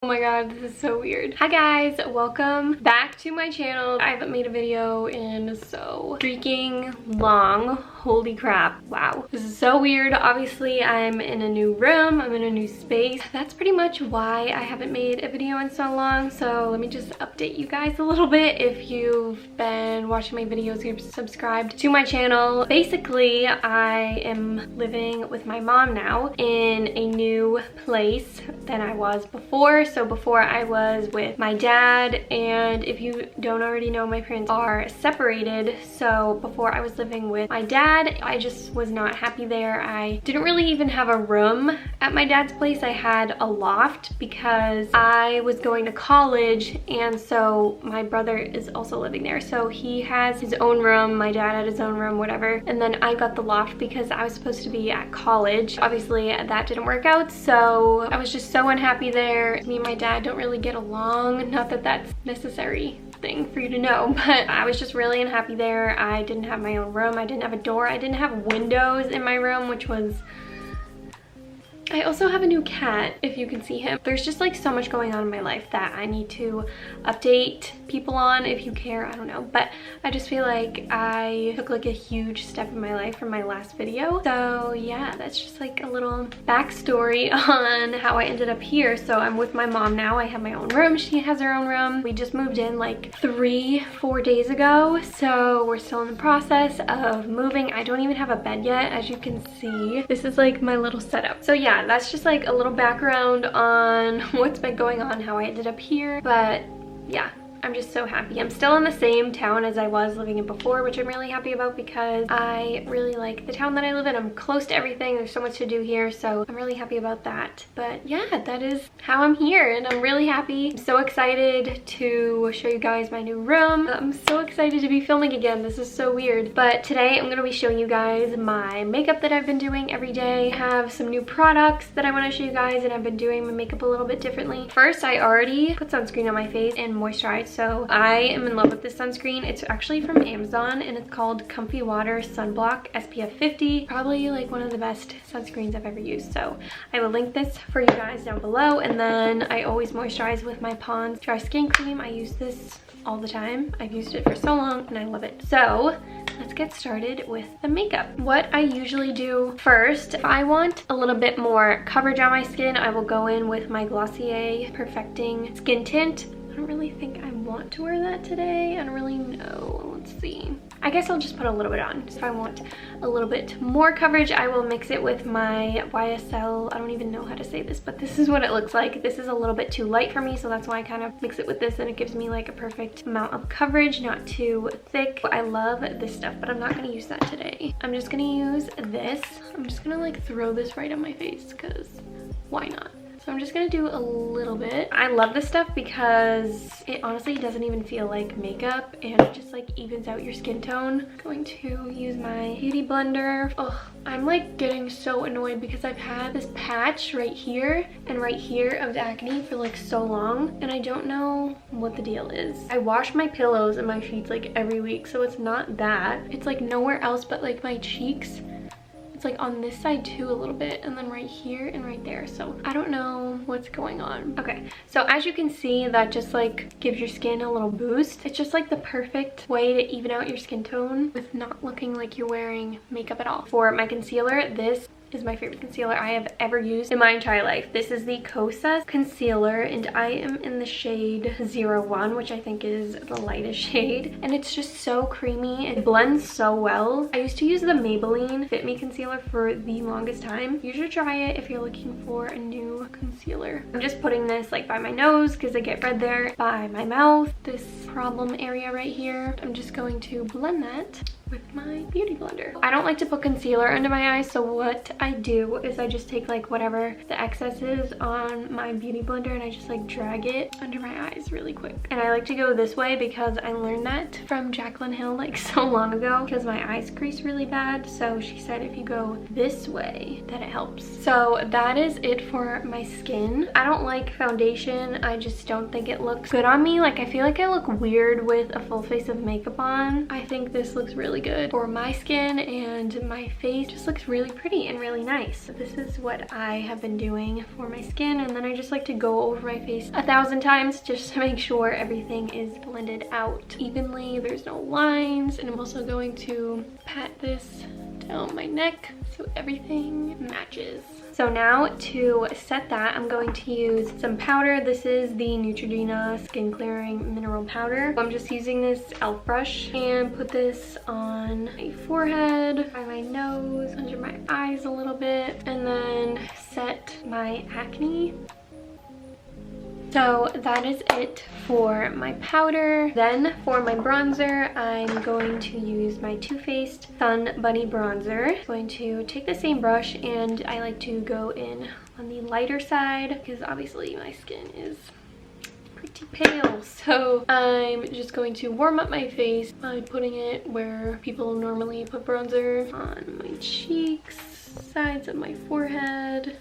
Oh my god, this is so weird. Hi guys, welcome back to my channel. I haven't made a video in so freaking long. Holy crap. Wow. This is so weird. Obviously, I'm in a new room. I'm in a new space. That's pretty much why I haven't made a video in so long. So let me just update you guys a little bit. If you've been watching my videos, you're subscribed to my channel. Basically, I am living with my mom now in a new place than I was before. So before I was with my dad, and if you don't already know, my parents are separated. So before I was living with my dad, I just was not happy there. I didn't really even have a room at my dad's place. I had a loft because I was going to college, and so my brother is also living there. So he has his own room, my dad had his own room, whatever. And then I got the loft because I was supposed to be at college. Obviously that didn't work out, so I was just so unhappy there. Me and my dad don't really get along. Not that that's necessary thing for you to know, but I was just really unhappy there. I didn't have my own room. I didn't have a door. I didn't have windows in my room, which was... I also have a new cat, if you can see him. There's just like so much going on in my life that I need to update people on. If you care, I don't know. But I just feel like I took like a huge step in my life from my last video. So yeah, that's just like a little backstory on how I ended up here. So I'm with my mom now. I have my own room. She has her own room. We just moved in like 3-4 days ago. So we're still in the process of moving. I don't even have a bed yet, as you can see. This is like my little setup. So yeah, that's just like a little background on what's been going on, how I ended up here. But yeah, I'm just so happy. I'm still in the same town as I was living in before, which I'm really happy about because I really like the town that I live in. I'm close to everything. There's so much to do here, so I'm really happy about that. But yeah, that is how I'm here, and I'm really happy. I'm so excited to show you guys my new room. I'm so excited to be filming again. This is so weird. But today I'm going to be showing you guys my makeup that I've been doing every day. I have some new products that I want to show you guys, and I've been doing my makeup a little bit differently. First, I already put sunscreen on my face and moisturized. So I am in love with this sunscreen. It's actually from Amazon, and it's called Comfy Water Sunblock SPF 50. Probably like one of the best sunscreens I've ever used. So I will link this for you guys down below. And then I always moisturize with my Pond's Dry Skin Cream. I use this all the time. I've used it for so long and I love it. So let's get started with the makeup. What I usually do first, if I want a little bit more coverage on my skin, I will go in with my Glossier Perfecting Skin Tint. I don't really think I want to wear that today. I don't really know. Let's see. I guess I'll just put a little bit on. So if I want a little bit more coverage, I will mix it with my YSL. I don't even know how to say this, but this is what it looks like. This is a little bit too light for me, so that's why I kind of mix it with this, and it gives me like a perfect amount of coverage, not too thick. I love this stuff, but I'm not going to use that today. I'm just going to use this. I'm just going to like throw this right on my face because why not? So I'm just gonna do a little bit. I love this stuff because it honestly doesn't even feel like makeup, and it just like evens out your skin tone. I'm going to use my beauty blender. Oh, I'm like getting so annoyed because I've had this patch right here and right here of acne for like so long, and I don't know what the deal is. I wash my pillows and my sheets like every week, so it's not that. It's like nowhere else but like my cheeks. It's like on this side too a little bit, and then right here and right there. So I don't know what's going on. Okay, so as you can see, that just like gives your skin a little boost. It's just like the perfect way to even out your skin tone with not looking like you're wearing makeup at all. For my concealer, this is my favorite concealer I have ever used in my entire life. This is the Kosas concealer, and I am in the shade 01, which I think is the lightest shade, and it's just so creamy. It blends so well. I used to use the Maybelline Fit Me Concealer for the longest time. You should try it if you're looking for a new concealer. I'm just putting this like by my nose because I get red there, by my mouth, this problem area right here. I'm just going to blend that with my beauty blender. I don't like to put concealer under my eyes, so what I do is I just take like whatever the excess is on my beauty blender, and I just like drag it under my eyes really quick. And I like to go this way because I learned that from Jaclyn Hill like so long ago because my eyes crease really bad. So she said if you go this way that it helps. So that is it for my skin. I don't like foundation. I just don't think it looks good on me. Like I feel like I look weird with a full face of makeup on. I think this looks really really good for my skin, and my face just looks really pretty and really nice. So this is what I have been doing for my skin, and then I just like to go over my face 1,000 times just to make sure everything is blended out evenly, there's no lines. And I'm also going to pat this down my neck so everything matches. So now to set that, I'm going to use some powder. This is the Neutrogena Skin Clearing Mineral Powder. I'm just using this e.l.f. brush and put this on my forehead, by my nose, under my eyes a little bit, and then set my acne. So that is it for my powder. Then for my bronzer, I'm going to use my Too Faced Sun Bunny Bronzer. I'm going to take the same brush, and I like to go in on the lighter side because obviously my skin is pretty pale. So I'm just going to warm up my face by putting it where people normally put bronzer, on my cheeks, sides of my forehead.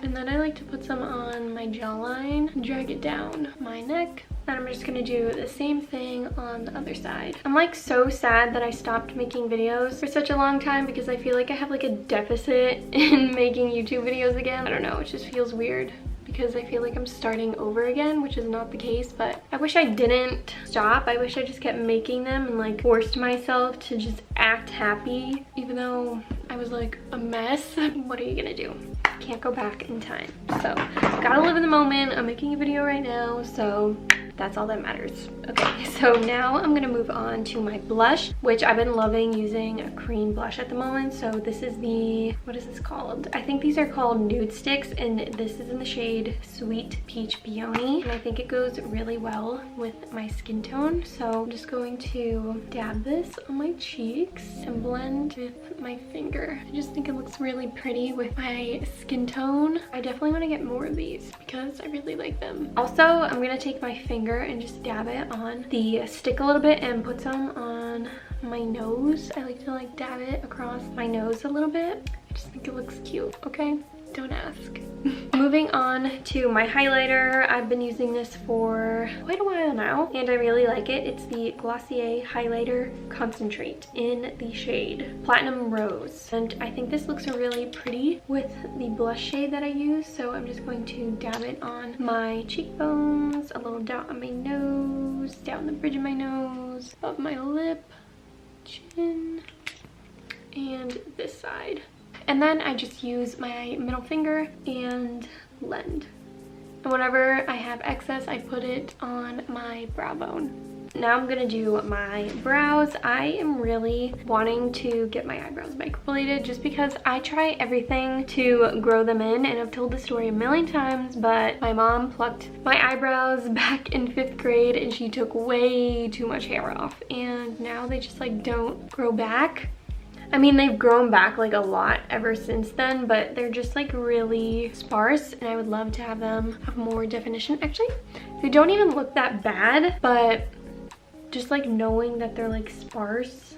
And then I like to put some on my jawline, drag it down my neck. And I'm just gonna do the same thing on the other side. I'm like so sad that I stopped making videos for such a long time because I feel like I have like a deficit in making YouTube videos again. I don't know, it just feels weird because I feel like I'm starting over again, which is not the case, but I wish I didn't stop. I wish I just kept making them and like forced myself to just act happy, even though I was like a mess. What are you gonna do? Can't go back in time. So gotta live in the moment. I'm making a video right now, so that's all that matters. Okay, so now I'm gonna move on to my blush, which I've been loving using a cream blush at the moment. So this is the, what is this called? I think these are called Nude Sticks, and this is in the shade Sweet Peach Peony, and I think it goes really well with my skin tone. So I'm just going to dab this on my cheeks and blend with my finger. I just think it looks really pretty with my skin tone. I definitely want to get more of these because I really like them. Also, I'm gonna take my finger and just dab it on the stick a little bit and put some on my nose. I like to like dab it across my nose a little bit. I just think it looks cute, okay? Don't ask. Moving on to my highlighter. I've been using this for quite a while now and I really like it. It's the Glossier Highlighter Concentrate in the shade Platinum Rose. And I think this looks really pretty with the blush shade that I use. So I'm just going to dab it on my cheekbones, a little down on my nose, down the bridge of my nose, above my lip, chin, and this side. And then I just use my middle finger and blend. And whenever I have excess, I put it on my brow bone. Now I'm gonna do my brows. I am really wanting to get my eyebrows microbladed just because I try everything to grow them in, and I've told the story a million times, but my mom plucked my eyebrows back in 5th grade and she took way too much hair off, and now they just like don't grow back. I mean, they've grown back like a lot ever since then, but they're just like really sparse, and I would love to have them have more definition. Actually, they don't even look that bad, but just like knowing that they're like sparse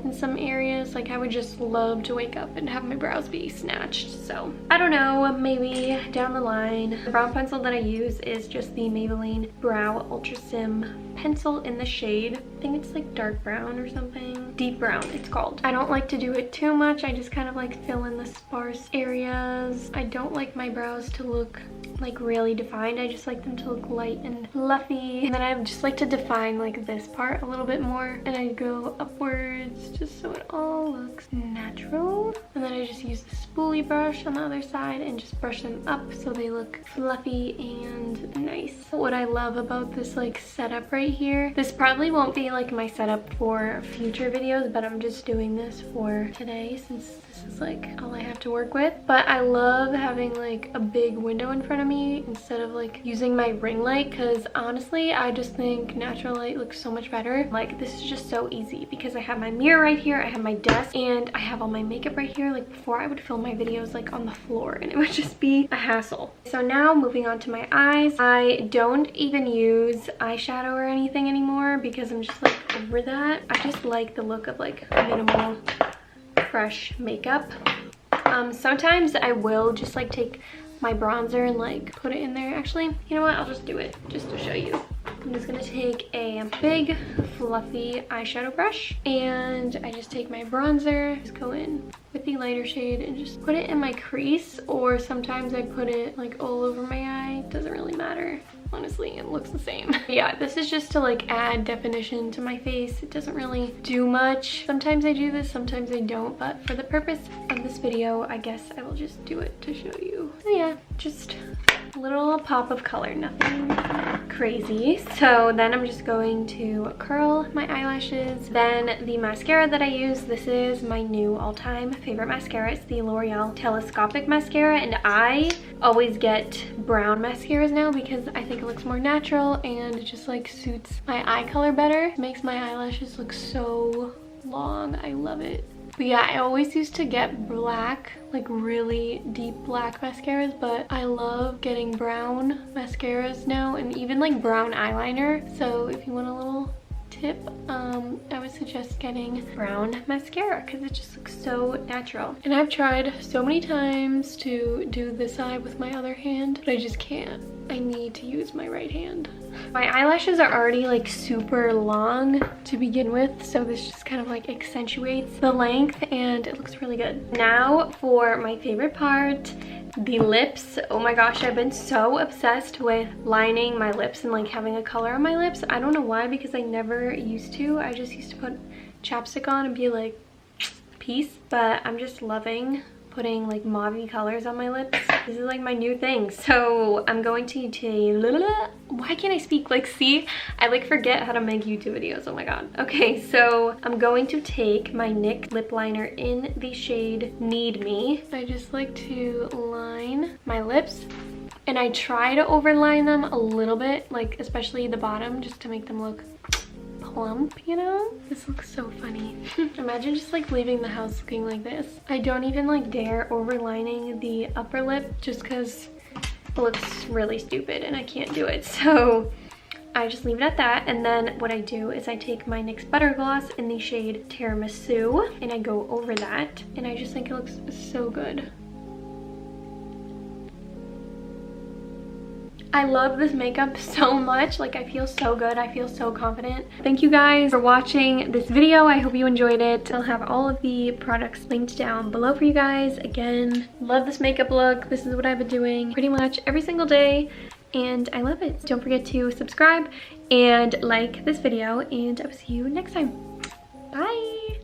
in some areas, like I would just love to wake up and have my brows be snatched. So I don't know, maybe down the line. The brown pencil that I use is just the Maybelline Brow Ultra Sim pencil in the shade, I think it's like dark brown or something, deep brown it's called. I don't like to do it too much. I just kind of like fill in the sparse areas. I don't like my brows to look like really defined. I just like them to look light and fluffy, and then I just like to define like this part a little bit more, and I go upwards just so it all looks natural. And then I just use the spoolie brush on the other side and just brush them up so they look fluffy and nice. What I love about this like setup right here, this probably won't be like my setup for future videos, but I'm just doing this for today since this is like all I have to work with. But I love having like a big window in front of me instead of like using my ring light, because honestly I just think natural light looks so much better. Like this is just so easy because I have my mirror right here, I have my desk, and I have all my makeup right here. Like before I would film my videos like on the floor and it would just be a hassle. So now moving on to my eyes, I don't even use eyeshadow or anything anymore because I'm just like over that. I just like the look of like minimal fresh makeup. Sometimes I will just like take my bronzer and like put it in there. Actually, you know what, I'll just do it just to show you I'm just gonna take a big fluffy eyeshadow brush and I just take my bronzer, just go in with the lighter shade and just put it in my crease, or sometimes I put it like all over my eye. It doesn't really matter. Honestly, it looks the same. Yeah, this is just to like add definition to my face. It doesn't really do much. Sometimes I do this, sometimes I don't, but for the purpose of this video, I guess I will just do it to show you. So yeah, just a little pop of color, nothing crazy. So then I'm just going to curl my eyelashes. Then the mascara that I use, this is my new all-time favorite mascara. It's the L'Oreal Telescopic Mascara, and I always get brown mascaras now because I think it looks more natural and it just like suits my eye color better. It makes my eyelashes look so long. I love it. But yeah, I always used to get black, like really deep black mascaras, but I love getting brown mascaras now, and even like brown eyeliner. So if you want a little tip, I would suggest getting brown mascara because it just looks so natural. And I've tried so many times to do this eye with my other hand, but I just can't. I need to use my right hand. My eyelashes are already like super long to begin with, so this just kind of like accentuates the length and it looks really good. Now for my favorite part, the lips. Oh my gosh, I've been so obsessed with lining my lips and like having a color on my lips. I don't know why, because I never used to. I just used to put chapstick on and be like, peace. But I'm just loving putting like mauve colors on my lips. This is like my new thing. So I'm going to take, why can't I speak? Like, see, I like forget how to make YouTube videos. Oh my god. Okay, so I'm going to take my NYX lip liner in the shade Need Me. I just like to line my lips, and I try to overline them a little bit, like especially the bottom, just to make them look plump, you know? This looks so funny. Imagine just like leaving the house looking like this. I don't even like dare overlining the upper lip just because it looks really stupid and I can't do it. So I just leave it at that, and then what I do is I take my NYX Butter Gloss in the shade Tiramisu and I go over that, and I just think it looks so good. I love this makeup so much. Like, I feel so good. I feel so confident. Thank you guys for watching this video. I hope you enjoyed it. I'll have all of the products linked down below for you guys. Again, love this makeup look. This is what I've been doing pretty much every single day, and I love it. Don't forget to subscribe and like this video, and I will see you next time. Bye!